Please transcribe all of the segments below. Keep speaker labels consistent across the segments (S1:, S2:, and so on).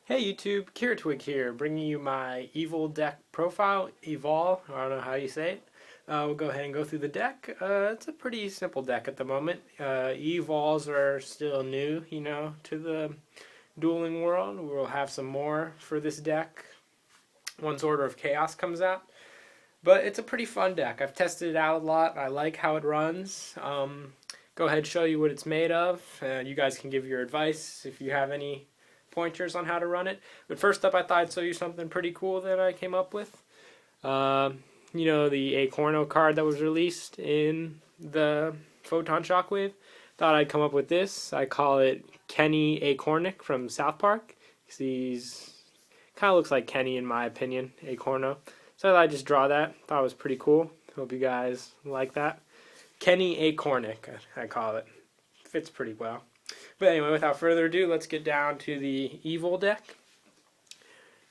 S1: Hey YouTube, Twig here, bringing you my Evil deck profile, Evol, I don't know how you say it. We'll go ahead and go through the deck. It's a pretty simple deck at the moment. Evols are still new, to the dueling world. We'll have some more for this deck once Order of Chaos comes out. But it's a pretty fun deck. I've tested it out a lot. I like how it runs. Go ahead and show you what it's made of. You guys can give your advice if you have any pointers on how to run it. But first up, I thought I'd show you something pretty cool that I came up with. The Acorn card that was released in the Photon Shockwave. Thought I'd come up with this. I call it Kenny Acornic from South Park. He's kind of looks like Kenny in my opinion, Acorno. So I thought I'd just draw that. Thought it was pretty cool. Hope you guys like that. Kenny Acornic, I call it. Fits pretty well. But anyway, without further ado, let's get down to the Evil deck.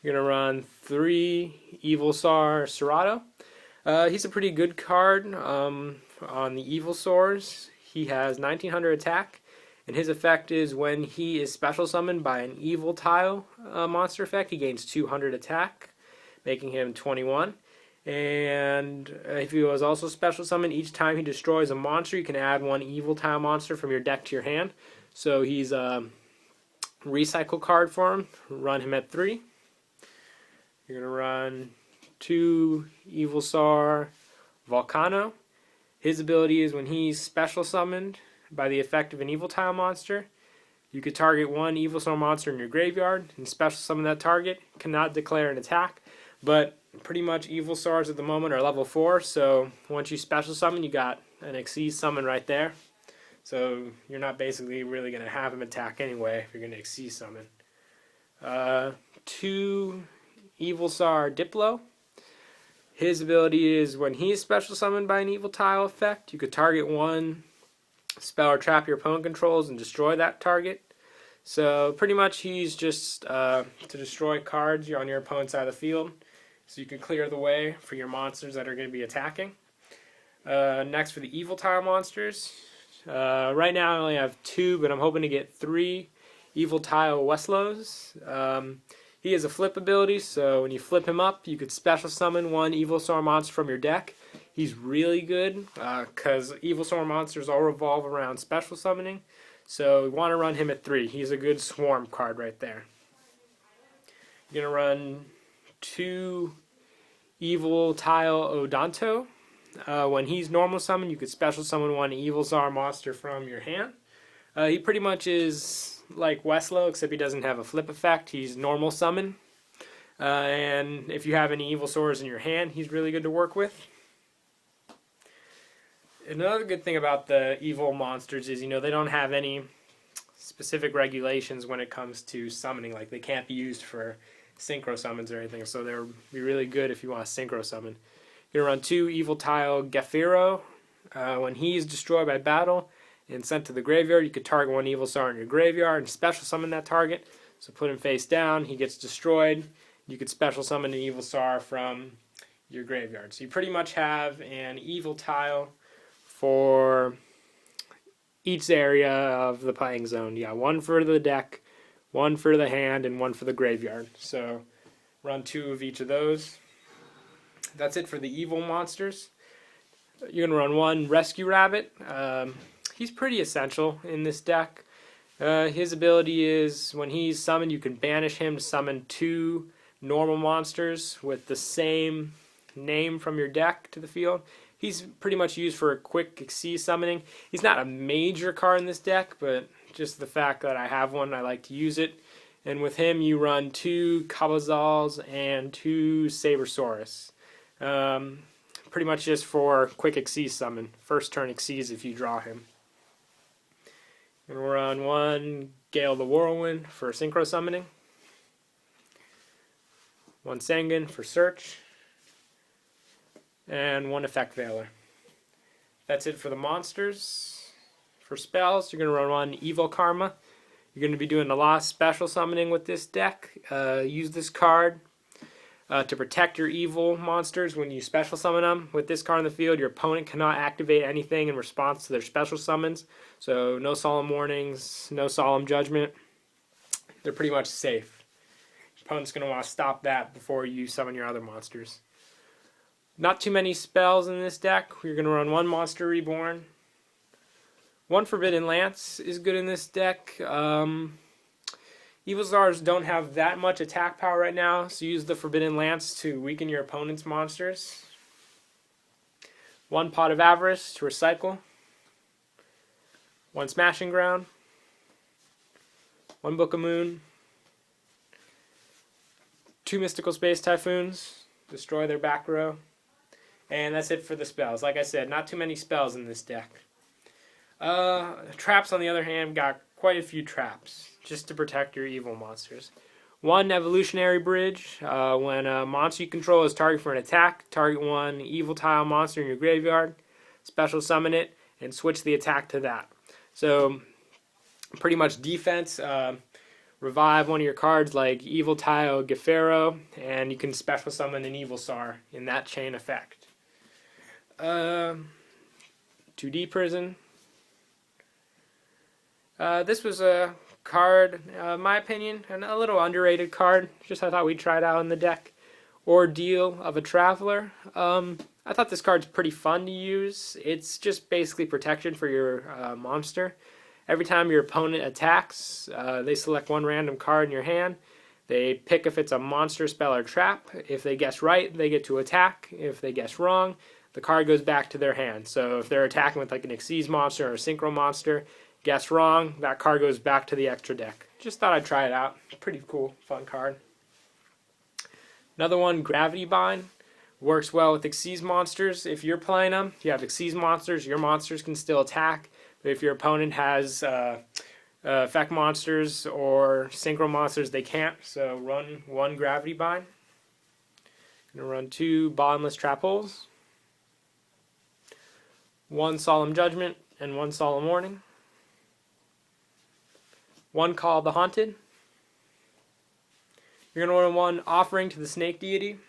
S1: You're going to run 3 Evol Serato. He's a pretty good card on the Evol. He has 1900 attack, and his effect is when he is special summoned by an evil tile monster effect, he gains 200 attack, making him 21. And if he was also special summoned, each time he destroys a monster, you can add 1 evil tile monster from your deck to your hand. So he's a recycle card for him. Run him at 3. You're going to run 2 Evol Volcano. His ability is when he's special summoned by the effect of an evil tile monster, you could target 1 Evol monster in your graveyard and special summon that target. Cannot declare an attack, but pretty much Evol at the moment are level 4, so once you special summon, you got an Exceed summon right there. So you're not basically really going to have him attack anyway if you're going to Exceed summon. 2 Evol Diplo. His ability is when he is special summoned by an evil tile effect, you could target 1 spell or trap your opponent controls and destroy that target. So pretty much he's just to destroy cards on your opponent's side of the field, so you can clear the way for your monsters that are going to be attacking. Next for the evil tile monsters. Right now I only have 2, but I'm hoping to get 3 evil tile Westlows. He has a flip ability, so when you flip him up, you could special summon 1 evil monster from your deck. He's really good because evil monsters all revolve around special summoning, so we want to run him at 3. He's a good swarm card right there. You're going to run 2 evil tile Odonto. When he's normal summon, you could special summon 1 evil monster from your hand. He pretty much is like Westlow, except he doesn't have a flip effect. He's normal summon. And if you have any evil in your hand, he's really good to work with. Another good thing about the evil monsters is, they don't have any specific regulations when it comes to summoning. Like, they can't be used for synchro summons or anything, so they'll be really good if you want to synchro summon. You're going to run 2 evil tile Gefiro. When he's destroyed by battle and sent to the graveyard, you could target 1 evil in your graveyard and special summon that target. So put him face down, he gets destroyed. You could special summon an evil from your graveyard. So you pretty much have an evil tile for each area of the playing zone. You got 1 for the deck, 1 for the hand, and 1 for the graveyard. So run 2 of each of those. That's it for the evil monsters. You're going to run 1 Rescue Rabbit. He's pretty essential in this deck. His ability is when he's summoned, you can banish him to summon 2 normal monsters with the same name from your deck to the field. He's pretty much used for a quick Exceed summoning. He's not a major card in this deck, but just the fact that I have one, I like to use it. And with him, you run 2 Kabazals and 2 Sabersaurus. Pretty much just for quick Exceed summon. First turn Exceeds if you draw him. And we're on 1 Gale the Whirlwind for synchro summoning. 1 Sangan for search. And 1 Effect Veiler. That's it for the monsters. For spells, you're going to run 1 Evil Karma. You're going to be doing a lot of special summoning with this deck. Use this card to protect your evil monsters when you special summon them. With this card in the field, your opponent cannot activate anything in response to their special summons. So no Solemn Warnings, no Solemn Judgment. They're pretty much safe. Opponent's going to want to stop that before you summon your other monsters. Not too many spells in this deck. You're going to run one Monster Reborn. One Forbidden Lance is good in this deck. Evil Czars don't have that much attack power right now, so use the Forbidden Lance to weaken your opponent's monsters. One Pot of Avarice to recycle. One Smashing Ground. One Book of Moon. Two Mystical Space Typhoons. Destroy their back row. And that's it for the spells. Like I said, not too many spells in this deck. Traps, on the other hand, got quite a few traps just to protect your evil monsters. One Evolutionary Bridge. When a monster you control is targeted for an attack, target one evil tile monster in your graveyard, special summon it, and switch the attack to that. So, pretty much defense. Revive one of your cards like Evil Tile Gefero, and you can special summon an Evil Czar in that chain effect. 2D Prison. This was a card, in my opinion, and a little underrated card. Just I thought we'd try it out in the deck. Ordeal of a Traveler. I thought this card's pretty fun to use. It's just basically protection for your monster. Every time your opponent attacks, they select one random card in your hand. They pick if it's a monster, spell, or trap. If they guess right, they get to attack. If they guess wrong, the card goes back to their hand. So if they're attacking with like an Xyz monster or a Synchro monster, guess wrong, that card goes back to the extra deck. Just thought I'd try it out. Pretty cool, fun card. Another one, Gravity Bind. Works well with Xyz monsters. If you're playing them, you have Xyz monsters, your monsters can still attack. But if your opponent has effect monsters or synchro monsters, they can't. So run one Gravity Bind. Gonna run two Bottomless Trap Holes. One Solemn Judgment and one Solemn Warning. One Call of the Haunted. You're going to run one Offering to the Snake Deity.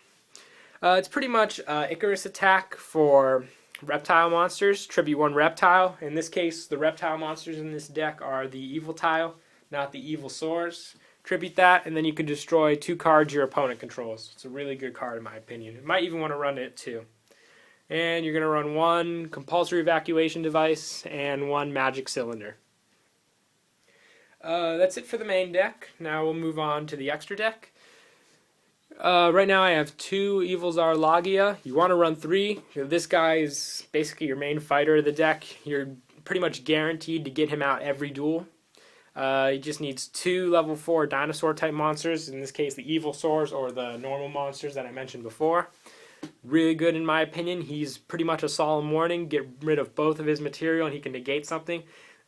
S1: It's pretty much Icarus attack for reptile monsters. Tribute one reptile. In this case, the reptile monsters in this deck are the Evil Tile, not the Evil Swords. Tribute that, and then you can destroy two cards your opponent controls. It's a really good card in my opinion. You might even want to run it too. And you're going to run one Compulsory Evacuation Device and one Magic Cylinder. That's it for the main deck. Now we'll move on to the extra deck. Right now I have two Evil Czar Logia. You want to run three. This guy is basically your main fighter of the deck. You're pretty much guaranteed to get him out every duel. He just needs two level 4 dinosaur type monsters. In this case, the Evil Swords or the normal monsters that I mentioned before. Really good in my opinion. He's pretty much a Solemn Warning. Get rid of both of his material and he can negate something.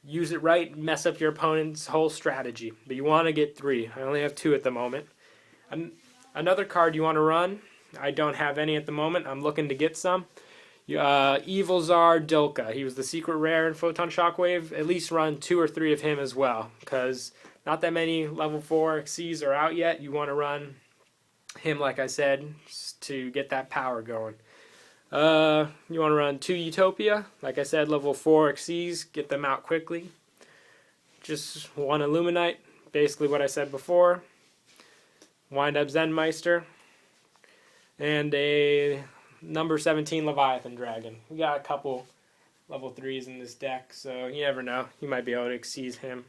S1: Use it right, mess up your opponent's whole strategy. But you want to get three. I only have two at the moment. Another card you want to run, I don't have any at the moment. I'm looking to get some. Evil Czar Dilka. He was the secret rare in Photon Shockwave. At least run 2 or 3 of him as well. Because not that many level 4 Xyz are out yet. You want to run him, like I said, to get that power going. You want to run 2 Utopia. Like I said, level 4 Xyz. Get them out quickly. Just 1 Illuminite. Basically what I said before. Wind Up Zenmeister. And a number 17 Leviathan Dragon. We got a couple level 3s in this deck, so you never know. You might be able to Xyz him.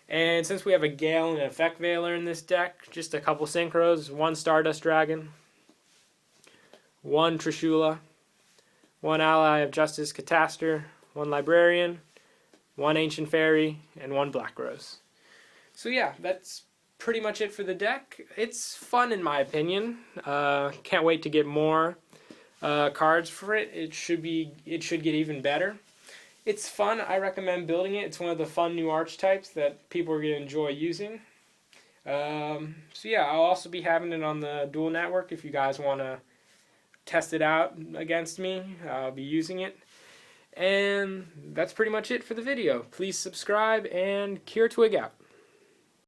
S1: And since we have a Gale and an Effect Veiler in this deck, just a couple Synchros. 1 Stardust Dragon. 1 Trishula. 1 Ally of Justice Catastor. 1 Librarian. 1 Ancient Fairy. And 1 Black Rose. So yeah, that's pretty much it for the deck. It's fun in my opinion. Can't wait to get more cards for it. It should get even better. It's fun. I recommend building it. It's one of the fun new archetypes that people are going to enjoy using. So yeah, I'll also be having it on the Duel Network if you guys want to test it out against me. I'll be using it. And that's pretty much it for the video. Please subscribe and Cure Twig out.